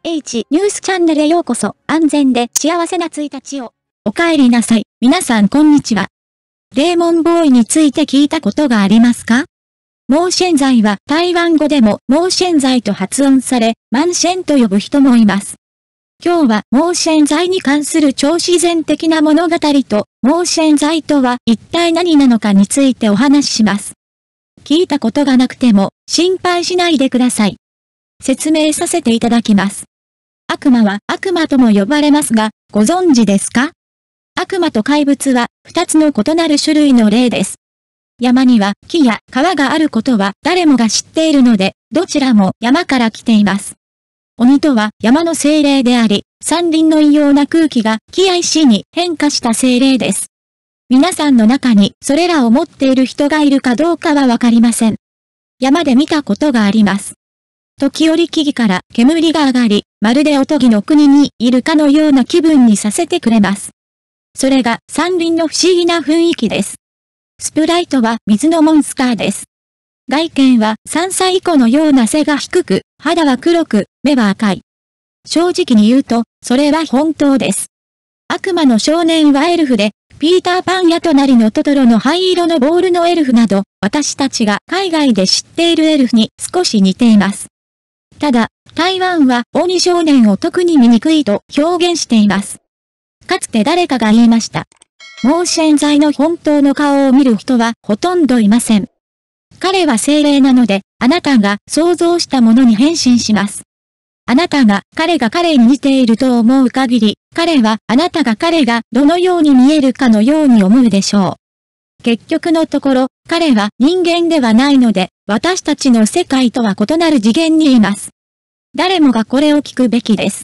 H ニュースチャンネルへようこそ。安全で幸せな1日を。お帰りなさい。皆さんこんにちは。レーモンボーイについて聞いたことがありますか？モーシェン剤は台湾語でもモーシェン剤と発音され、マンシェンと呼ぶ人もいます。今日はモーシェン剤に関する超自然的な物語と、モーシェン剤とは一体何なのかについてお話しします。聞いたことがなくても心配しないでください。説明させていただきます。悪魔は悪魔とも呼ばれますが、ご存知ですか？悪魔と怪物は2つの異なる種類の例です。山には木や川があることは誰もが知っているので、どちらも山から来ています。鬼とは山の精霊であり、山林の異様な空気が木や石に変化した精霊です。皆さんの中にそれらを持っている人がいるかどうかはわかりません。山で見たことがあります。時折木々から煙が上がり、まるでおとぎの国にいるかのような気分にさせてくれます。それが山林の不思議な雰囲気です。スプライトは水のモンスターです。外見は3歳以降のような背が低く、肌は黒く、目は赤い。正直に言うと、それは本当です。悪魔の少年はエルフで、ピーターパンや隣のトトロの灰色のボールのエルフなど、私たちが海外で知っているエルフに少し似ています。ただ、台湾は鬼少年を特に醜いと表現しています。かつて誰かが言いました。モーシェン剤の本当の顔を見る人はほとんどいません。彼は精霊なので、あなたが想像したものに変身します。あなたが彼に似ていると思う限り、彼はあなたが彼がどのように見えるかのように思うでしょう。結局のところ、彼は人間ではないので、私たちの世界とは異なる次元にいます。誰もがこれを聞くべきです。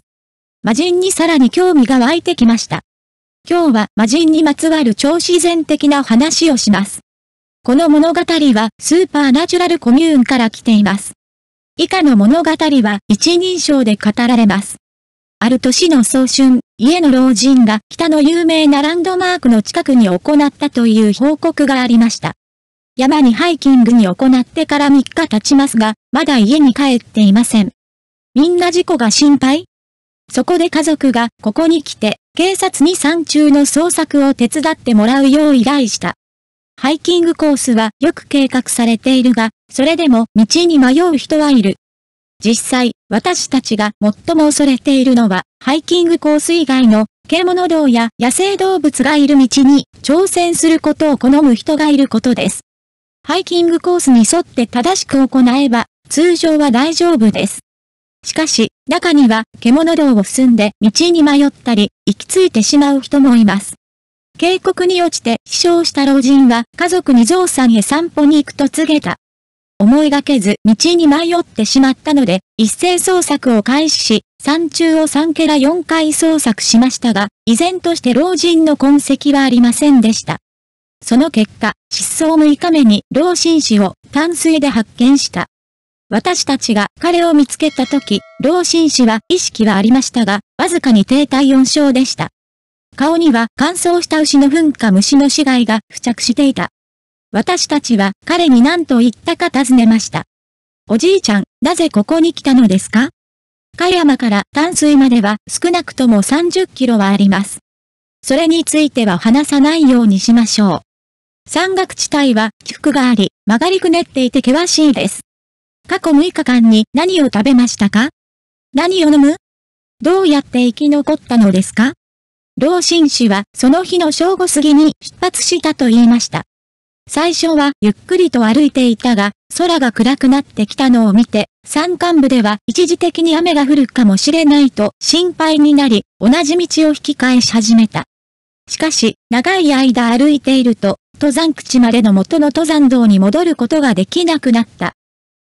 魔人にさらに興味が湧いてきました。今日は魔人にまつわる超自然的な話をします。この物語はスーパーナチュラルコミューンから来ています。以下の物語は一人称で語られます。ある年の早春、家の老人が北の有名なランドマークの近くに行ったという報告がありました。山にハイキングに行ってから3日経ちますが、まだ家に帰っていません。みんな事故が心配？そこで家族がここに来て、警察に山中の捜索を手伝ってもらうよう依頼した。ハイキングコースはよく計画されているが、それでも道に迷う人はいる。実際、私たちが最も恐れているのは、ハイキングコース以外の獣道や野生動物がいる道に挑戦することを好む人がいることです。ハイキングコースに沿って正しく行えば、通常は大丈夫です。しかし、中には獣道を進んで道に迷ったり、行き着いてしまう人もいます。渓谷に落ちて死傷した老人は家族にゾウさんへ散歩に行くと告げた。思いがけず道に迷ってしまったので、一斉捜索を開始し、山中を3ケラ4回捜索しましたが、依然として老人の痕跡はありませんでした。その結果、失踪6日目に老紳士を淡水で発見した。私たちが彼を見つけたとき、老紳士は意識はありましたが、わずかに低体温症でした。顔には乾燥した牛の糞か虫の死骸が付着していた。私たちは彼に何と言ったか尋ねました。おじいちゃん、なぜここに来たのですか？香山から淡水までは少なくとも30キロはあります。それについては話さないようにしましょう。山岳地帯は起伏があり、曲がりくねっていて険しいです。過去6日間に何を食べましたか？何を飲む？どうやって生き残ったのですか？老紳士はその日の正午過ぎに出発したと言いました。最初はゆっくりと歩いていたが、空が暗くなってきたのを見て、山間部では一時的に雨が降るかもしれないと心配になり、同じ道を引き返し始めた。しかし、長い間歩いていると、登山口までの元の登山道に戻ることができなくなった。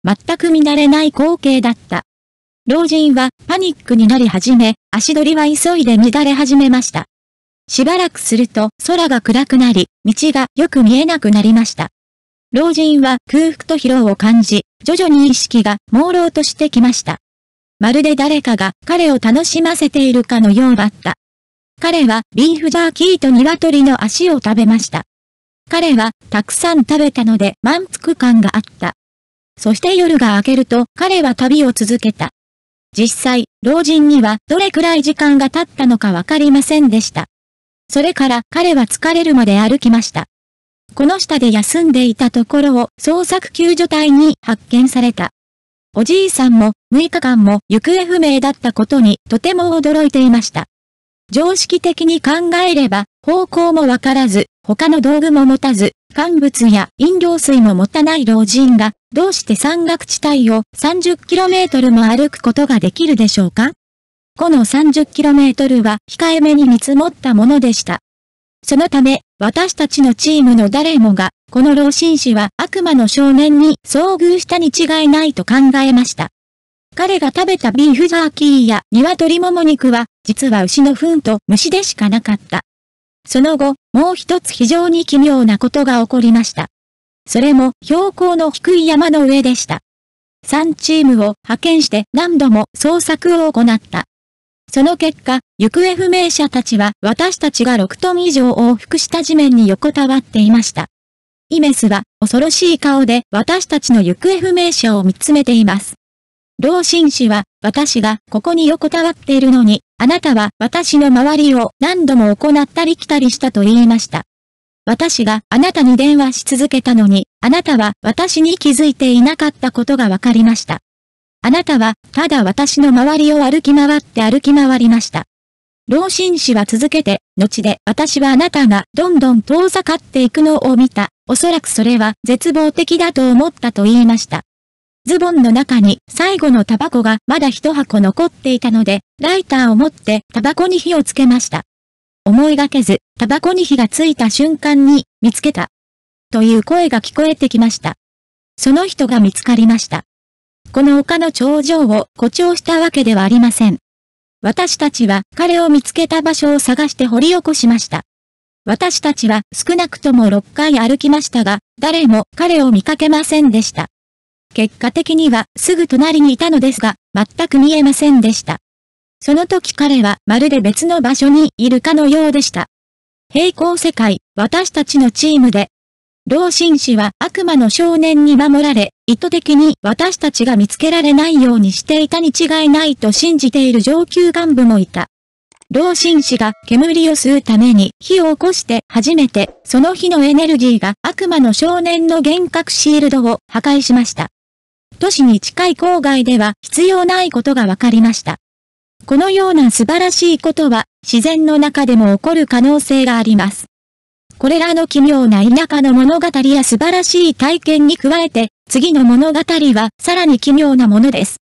全く見慣れない光景だった。老人はパニックになり始め、足取りは急いで乱れ始めました。しばらくすると空が暗くなり、道がよく見えなくなりました。老人は空腹と疲労を感じ、徐々に意識が朦朧としてきました。まるで誰かが彼を楽しませているかのようだった。彼はビーフジャーキーと鶏の足を食べました。彼はたくさん食べたので満腹感があった。そして夜が明けると彼は旅を続けた。実際、老人にはどれくらい時間が経ったのかわかりませんでした。それから彼は疲れるまで歩きました。この下で休んでいたところを捜索救助隊に発見された。おじいさんも6日間も行方不明だったことにとても驚いていました。常識的に考えれば、方向もわからず、他の道具も持たず、乾物や飲料水も持たない老人が、どうして山岳地帯を 30km も歩くことができるでしょうか？この 30km は控えめに見積もったものでした。そのため、私たちのチームの誰もが、この老紳士は悪魔の少年に遭遇したに違いないと考えました。彼が食べたビーフジャーキーや鶏もも肉は、実は牛の糞と虫でしかなかった。その後、もう一つ非常に奇妙なことが起こりました。それも標高の低い山の上でした。3チームを派遣して何度も捜索を行った。その結果、行方不明者たちは私たちが6トン以上往復した地面に横たわっていました。イメスは恐ろしい顔で私たちの行方不明者を見つめています。老紳士は、私がここに横たわっているのに、あなたは私の周りを何度も行ったり来たりしたと言いました。私があなたに電話し続けたのに、あなたは私に気づいていなかったことがわかりました。あなたは、ただ私の周りを歩き回りました。老紳士は続けて、後で私はあなたがどんどん遠ざかっていくのを見た。おそらくそれは絶望的だと思ったと言いました。ズボンの中に最後のタバコがまだ一箱残っていたので、ライターを持ってタバコに火をつけました。思いがけず、タバコに火がついた瞬間に、見つけた。という声が聞こえてきました。その人が見つかりました。この丘の頂上を誇張したわけではありません。私たちは彼を見つけた場所を探して掘り起こしました。私たちは少なくとも6回歩きましたが、誰も彼を見かけませんでした。結果的にはすぐ隣にいたのですが、全く見えませんでした。その時彼はまるで別の場所にいるかのようでした。平行世界、私たちのチームで。老紳士は悪魔の少年に守られ、意図的に私たちが見つけられないようにしていたに違いないと信じている上級幹部もいた。老紳士が煙を吸うために火を起こして初めて、その火のエネルギーが悪魔の少年の幻覚シールドを破壊しました。都市に近い郊外では必要ないことが分かりました。このような素晴らしいことは自然の中でも起こる可能性があります。これらの奇妙な田舎の物語や素晴らしい体験に加えて、次の物語はさらに奇妙なものです。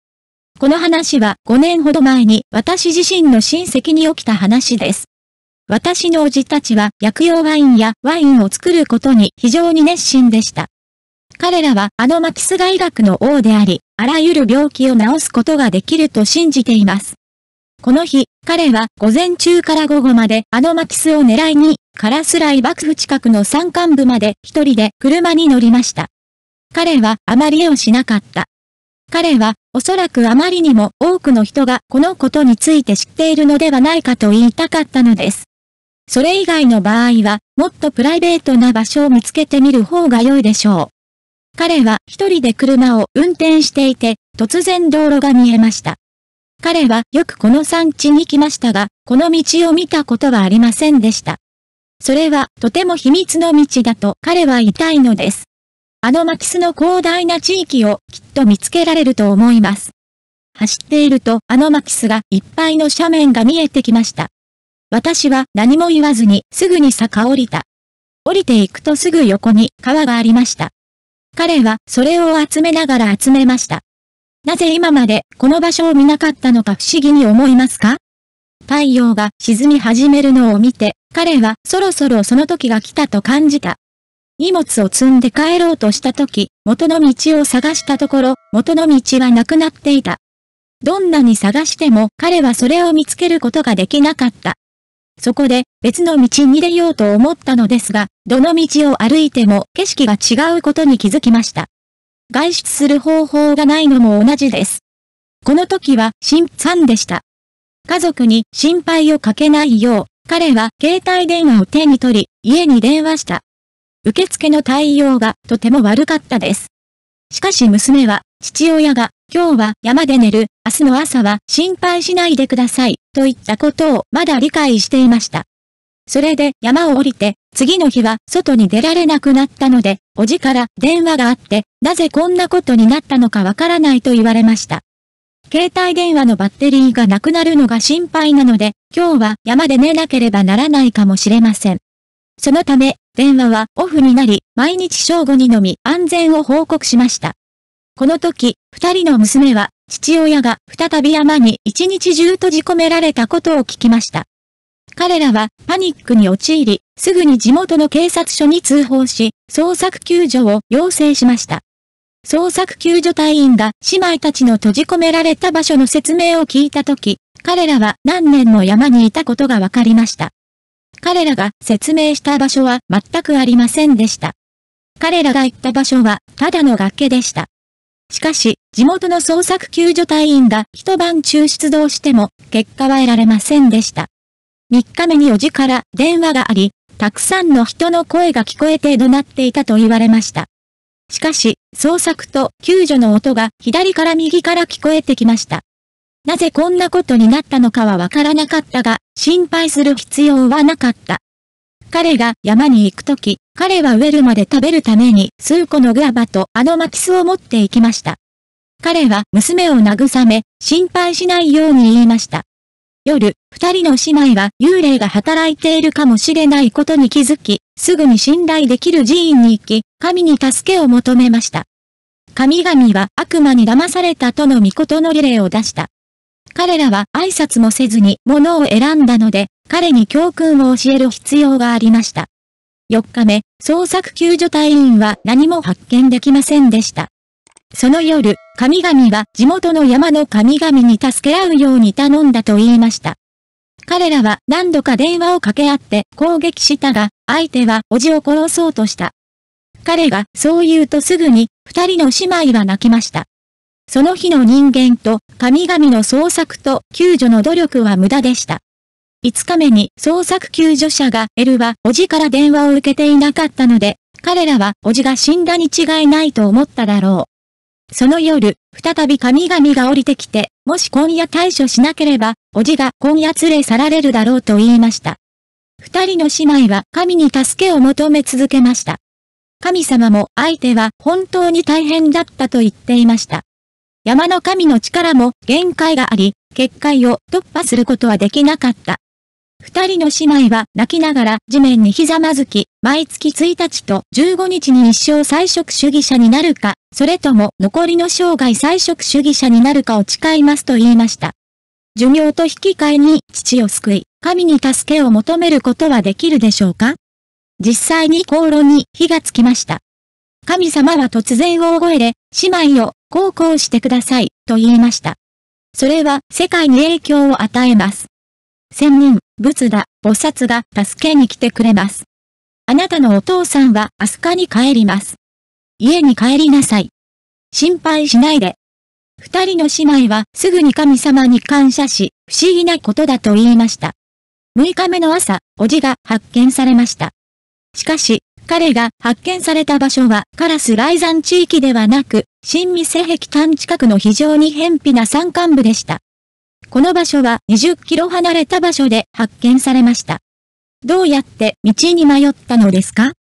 この話は5年ほど前に私自身の親戚に起きた話です。私の叔父たちは薬用ワインやワインを作ることに非常に熱心でした。彼らはマティスが医学の王であり、あらゆる病気を治すことができると信じています。この日、彼は午前中から午後までマティスを狙いに、カラスライ幕府近くの山間部まで一人で車に乗りました。彼はあまり絵をしなかった。彼はおそらくあまりにも多くの人がこのことについて知っているのではないかと言いたかったのです。それ以外の場合は、もっとプライベートな場所を見つけてみる方が良いでしょう。彼は一人で車を運転していて、突然道路が見えました。彼はよくこの山地に来ましたが、この道を見たことはありませんでした。それはとても秘密の道だと彼は言いたいのです。マティスの広大な地域をきっと見つけられると思います。走っているとマティスがいっぱいの斜面が見えてきました。私は何も言わずにすぐに坂を降りた。降りていくとすぐ横に川がありました。彼はそれを集めながら集めました。なぜ今までこの場所を見なかったのか不思議に思いますか？太陽が沈み始めるのを見て、彼はそろそろその時が来たと感じた。荷物を積んで帰ろうとした時、元の道を探したところ、元の道はなくなっていた。どんなに探しても彼はそれを見つけることができなかった。そこで別の道に出ようと思ったのですが、どの道を歩いても景色が違うことに気づきました。外出する方法がないのも同じです。この時は心惨でした。家族に心配をかけないよう、彼は携帯電話を手に取り、家に電話した。受付の対応がとても悪かったです。しかし娘は父親が、今日は山で寝る、明日の朝は心配しないでください、と言ったことをまだ理解していました。それで山を降りて、次の日は外に出られなくなったので、おじから電話があって、なぜこんなことになったのかわからないと言われました。携帯電話のバッテリーがなくなるのが心配なので、今日は山で寝なければならないかもしれません。そのため、電話はオフになり、毎日正午にのみ安全を報告しました。この時、二人の娘は、父親が再び山に一日中閉じ込められたことを聞きました。彼らはパニックに陥り、すぐに地元の警察署に通報し、捜索救助を要請しました。捜索救助隊員が姉妹たちの閉じ込められた場所の説明を聞いたとき、彼らは何年も山にいたことが分かりました。彼らが説明した場所は全くありませんでした。彼らが行った場所はただの崖でした。しかし、地元の捜索救助隊員が一晩中出動しても結果は得られませんでした。3日目におじから電話があり、たくさんの人の声が聞こえて怒鳴っていたと言われました。しかし、捜索と救助の音が左から右から聞こえてきました。なぜこんなことになったのかはわからなかったが、心配する必要はなかった。彼が山に行くとき、彼は植えるまで食べるために数個のグアバと巻き巣を持って行きました。彼は娘を慰め、心配しないように言いました。夜、二人の姉妹は幽霊が働いているかもしれないことに気づき、すぐに信頼できる寺院に行き、神に助けを求めました。神々は悪魔に騙されたとの御事の例を出した。彼らは挨拶もせずに物を選んだので、彼に教訓を教える必要がありました。4日目、捜索救助隊員は何も発見できませんでした。その夜、神々は地元の山の神々に助け合うように頼んだと言いました。彼らは何度か電話を掛け合って攻撃したが、相手はおじを殺そうとした。彼がそう言うとすぐに、二人の姉妹は泣きました。その日の人間と神々の捜索と救助の努力は無駄でした。5日目に捜索救助者がエルはおじから電話を受けていなかったので、彼らはおじが死んだに違いないと思っただろう。その夜、再び神々が降りてきて、もし今夜対処しなければ、おじが今夜連れ去られるだろうと言いました。二人の姉妹は神に助けを求め続けました。神様も相手は本当に大変だったと言っていました。山の神の力も限界があり、結界を突破することはできなかった。二人の姉妹は泣きながら地面にひざまずき、毎月1日と15日に一生菜食主義者になるか、それとも残りの生涯菜食主義者になるかを誓いますと言いました。寿命と引き換えに父を救い、神に助けを求めることはできるでしょうか？実際に香炉に火がつきました。神様は突然大声で、姉妹をこうしてください、と言いました。それは世界に影響を与えます。仙人、仏陀、菩薩が助けに来てくれます。あなたのお父さんは飛鳥に帰ります。家に帰りなさい。心配しないで。二人の姉妹はすぐに神様に感謝し、不思議なことだと言いました。6日目の朝、おじが発見されました。しかし、彼が発見された場所はカラス雷山地域ではなく、新未瀬壁端近くの非常に偏僻な山間部でした。この場所は20キロ離れた場所で発見されました。どうやって道に迷ったのですか？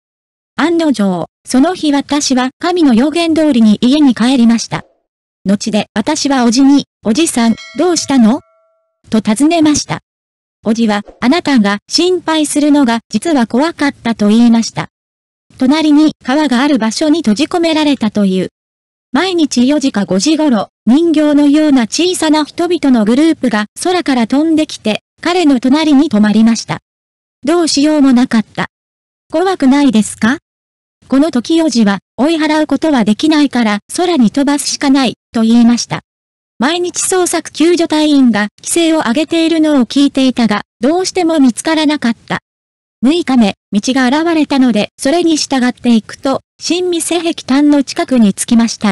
案の定、その日私は神の予言通りに家に帰りました。後で私はおじに、おじさん、どうしたの？と尋ねました。おじは、あなたが心配するのが実は怖かったと言いました。隣に川がある場所に閉じ込められたという。毎日4時か5時頃、人形のような小さな人々のグループが空から飛んできて、彼の隣に止まりました。どうしようもなかった。怖くないですか？この時おじは、追い払うことはできないから空に飛ばすしかない、と言いました。毎日捜索救助隊員が規制を上げているのを聞いていたが、どうしても見つからなかった。6日目、道が現れたので、それに従っていくと、新未瀬壁端の近くに着きました。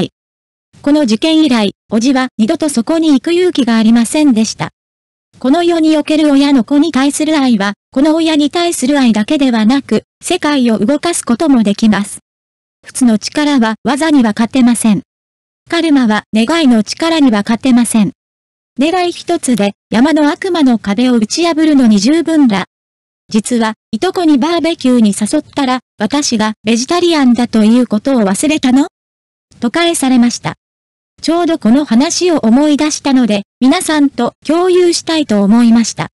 この事件以来、おじは二度とそこに行く勇気がありませんでした。この世における親の子に対する愛は、この親に対する愛だけではなく、世界を動かすこともできます。仏の力は技には勝てません。カルマは願いの力には勝てません。願い一つで山の悪魔の壁を打ち破るのに十分だ。実は、いとこにバーベキューに誘ったら、私がベジタリアンだということを忘れたの？と返されました。ちょうどこの話を思い出したので、皆さんと共有したいと思いました。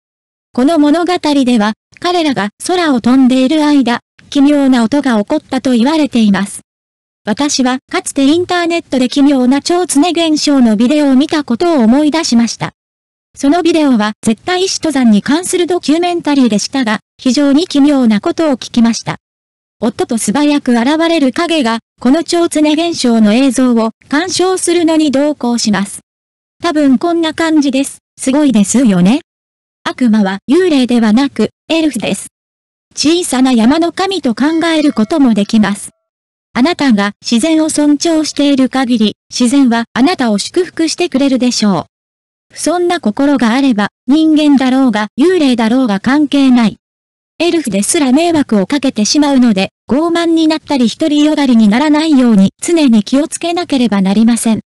この物語では、彼らが空を飛んでいる間、奇妙な音が起こったと言われています。私はかつてインターネットで奇妙な超常現象のビデオを見たことを思い出しました。そのビデオは絶対死登山に関するドキュメンタリーでしたが、非常に奇妙なことを聞きました。夫と素早く現れる影が、この超常現象の映像を鑑賞するのに同行します。多分こんな感じです。すごいですよね。悪魔は幽霊ではなく、エルフです。小さな山の神と考えることもできます。あなたが自然を尊重している限り、自然はあなたを祝福してくれるでしょう。そんな心があれば、人間だろうが幽霊だろうが関係ない。エルフですら迷惑をかけてしまうので、傲慢になったり独りよがりにならないように常に気をつけなければなりません。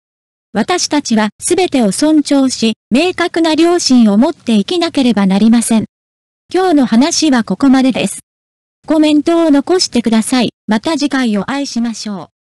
私たちはすべてを尊重し、明確な良心を持って生きなければなりません。今日の話はここまでです。コメントを残してください。また次回お会いしましょう。